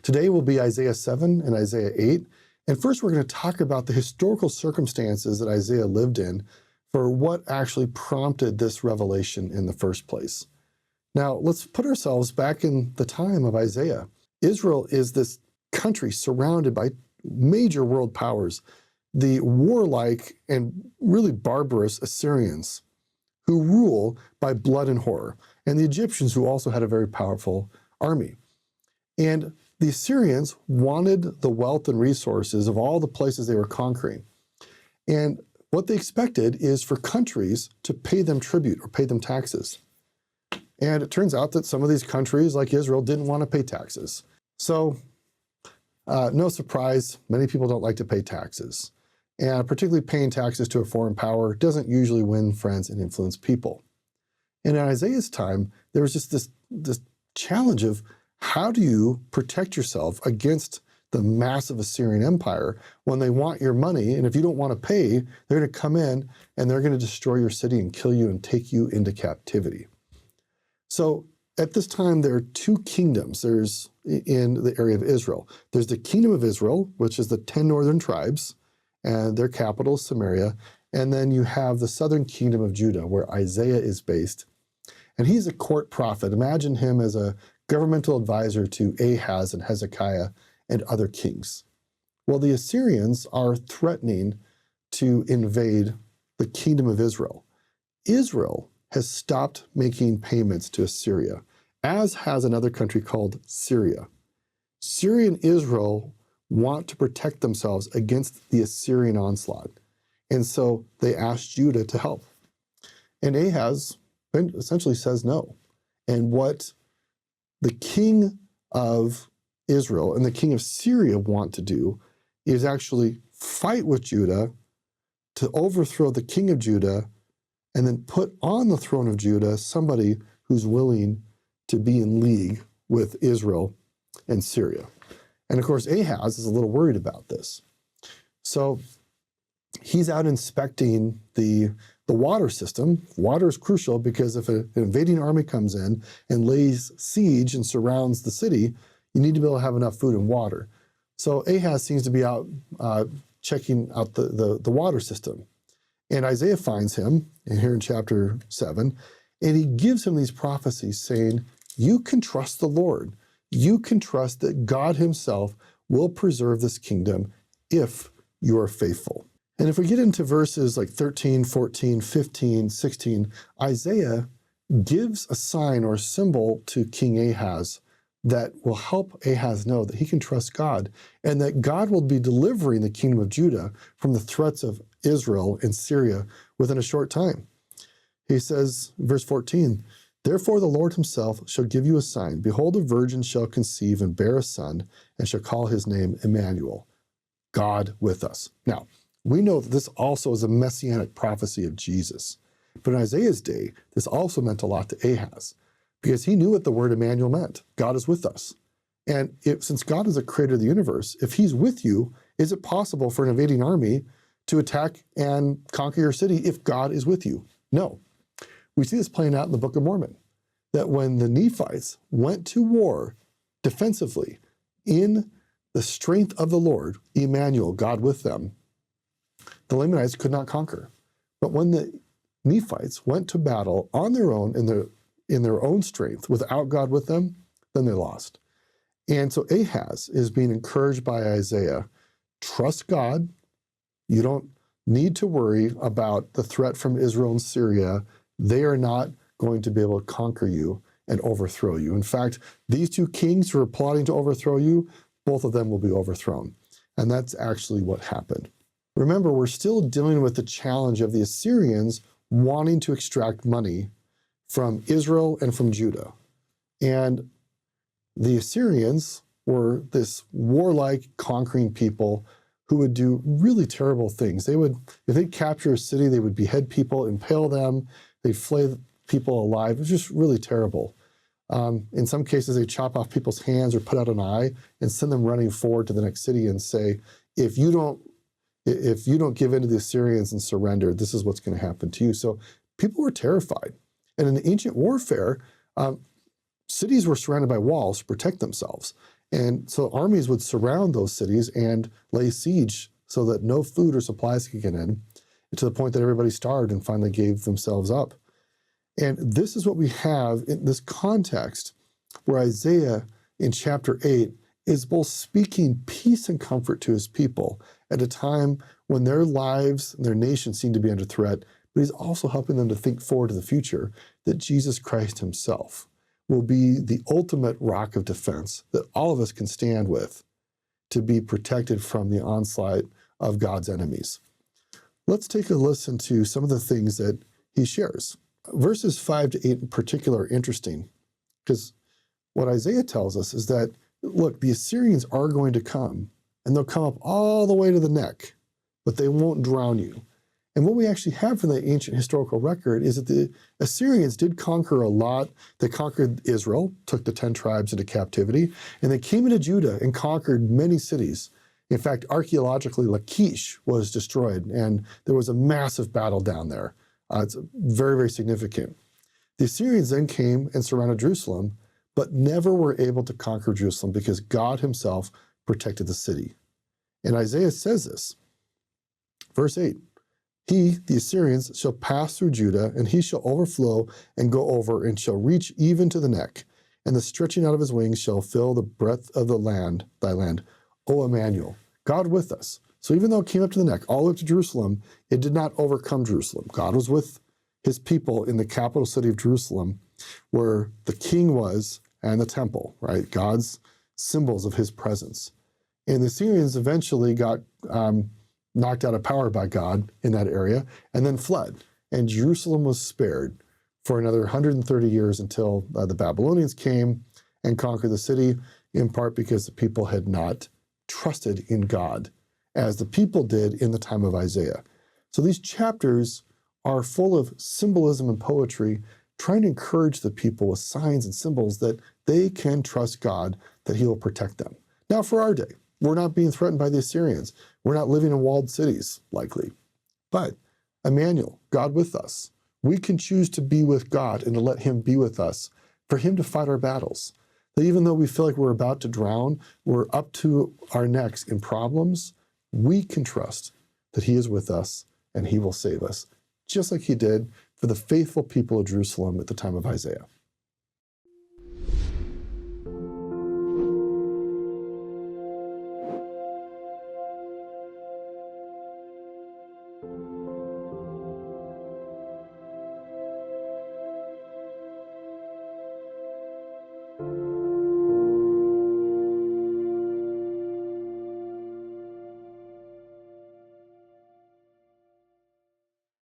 Today will be Isaiah 7 and Isaiah 8. And first we're going to talk about the historical circumstances that Isaiah lived in for what actually prompted this revelation in the first place. Now, let's put ourselves back in the time of Isaiah. Israel is this country surrounded by major world powers, the warlike and really barbarous Assyrians, who rule by blood and horror, and the Egyptians, who also had a very powerful army. And the Assyrians wanted the wealth and resources of all the places they were conquering. And what they expected is for countries to pay them tribute or pay them taxes. And it turns out that some of these countries, like Israel, didn't want to pay taxes. So, no surprise, many people don't like to pay taxes. And particularly paying taxes to a foreign power doesn't usually win friends and influence people. And in Isaiah's time, there was just this challenge of how do you protect yourself against the massive Assyrian Empire when they want your money, and if you don't want to pay, they're going to come in and they're going to destroy your city and kill you and take you into captivity. So at this time, there are two kingdoms. There's in the area of Israel. There's the kingdom of Israel, which is the 10 northern tribes, and their capital is Samaria. And then you have the southern kingdom of Judah, where Isaiah is based. And he's a court prophet. Imagine him as a governmental advisor to Ahaz and Hezekiah and other kings. Well, the Assyrians are threatening to invade the kingdom of Israel. Israel has stopped making payments to Assyria, as has another country called Syria. Syria and Israel want to protect themselves against the Assyrian onslaught. And so they asked Judah to help. And Ahaz essentially says no. And what the king of Israel and the king of Syria want to do is actually fight with Judah to overthrow the king of Judah and then put on the throne of Judah somebody who's willing to be in league with Israel and Syria. And of course, Ahaz is a little worried about this. So he's out inspecting the water system. Water is crucial because if an invading army comes in and lays siege and surrounds the city, you need to be able to have enough food and water. So Ahaz seems to be out checking out the water system. And Isaiah finds him here in chapter 7, and he gives him these prophecies saying, you can trust the Lord. You can trust that God himself will preserve this kingdom if you are faithful. And if we get into verses like 13, 14, 15, 16, Isaiah gives a sign or a symbol to King Ahaz that will help Ahaz know that he can trust God and that God will be delivering the kingdom of Judah from the threats of Israel and Syria within a short time. He says, verse 14, therefore the Lord himself shall give you a sign. Behold, a virgin shall conceive and bear a son and shall call his name Immanuel, God with us. Now, we know that this also is a messianic prophecy of Jesus. But in Isaiah's day, this also meant a lot to Ahaz because he knew what the word Immanuel meant. God is with us. And since God is the creator of the universe, if he's with you, is it possible for an invading army to attack and conquer your city if God is with you? No. We see this playing out in the Book of Mormon, that when the Nephites went to war defensively in the strength of the Lord, Immanuel, God with them, the Lamanites could not conquer. But when the Nephites went to battle on their own in their own strength without God with them, then they lost. And so Ahaz is being encouraged by Isaiah, trust God. You don't need to worry about the threat from Israel and Syria. They are not going to be able to conquer you and overthrow you. In fact, these two kings who are plotting to overthrow you, both of them will be overthrown. And that's actually what happened. Remember, we're still dealing with the challenge of the Assyrians wanting to extract money from Israel and from Judah. And the Assyrians were this warlike, conquering people who would do really terrible things. They would, if they'd capture a city, they would behead people, impale them, they'd flay people alive. It was just really terrible. In some cases, they'd chop off people's hands or put out an eye and send them running forward to the next city and say, if you don't give in to the Assyrians and surrender, this is what's going to happen to you. So people were terrified. And in ancient warfare, cities were surrounded by walls to protect themselves. And so armies would surround those cities and lay siege so that no food or supplies could get in, to the point that everybody starved and finally gave themselves up. And this is what we have in this context where Isaiah in chapter 8 is both speaking peace and comfort to his people at a time when their lives and their nation seem to be under threat, but he's also helping them to think forward to the future, that Jesus Christ himself will be the ultimate rock of defense that all of us can stand with to be protected from the onslaught of God's enemies. Let's take a listen to some of the things that he shares. Verses 5 to 8 in particular are interesting, because what Isaiah tells us is that, look, the Assyrians are going to come, and they'll come up all the way to the neck, but they won't drown you. And what we actually have from the ancient historical record is that the Assyrians did conquer a lot. They conquered Israel, took the 10 tribes into captivity, and they came into Judah and conquered many cities. In fact, archaeologically, Lachish was destroyed, and there was a massive battle down there. It's very, very significant. The Assyrians then came and surrounded Jerusalem, but never were able to conquer Jerusalem because God himself protected the city. And Isaiah says this, verse 8, he, the Assyrians, shall pass through Judah, and he shall overflow and go over, and shall reach even to the neck, and the stretching out of his wings shall fill the breadth of the land, thy land. O Immanuel, God with us. So even though it came up to the neck, all the way up to Jerusalem, it did not overcome Jerusalem. God was with his people in the capital city of Jerusalem, where the king was, and the temple, right? God's symbols of his presence. And the Assyrians eventually got knocked out of power by God in that area, and then fled. And Jerusalem was spared for another 130 years until the Babylonians came and conquered the city, in part because the people had not trusted in God, as the people did in the time of Isaiah. So these chapters are full of symbolism and poetry, trying to encourage the people with signs and symbols that they can trust God, that he will protect them. Now for our day, we're not being threatened by the Assyrians. We're not living in walled cities, likely. But Immanuel, God with us. We can choose to be with God and to let him be with us, for him to fight our battles. That even though we feel like we're about to drown, we're up to our necks in problems, we can trust that he is with us and he will save us, just like he did for the faithful people of Jerusalem at the time of Isaiah.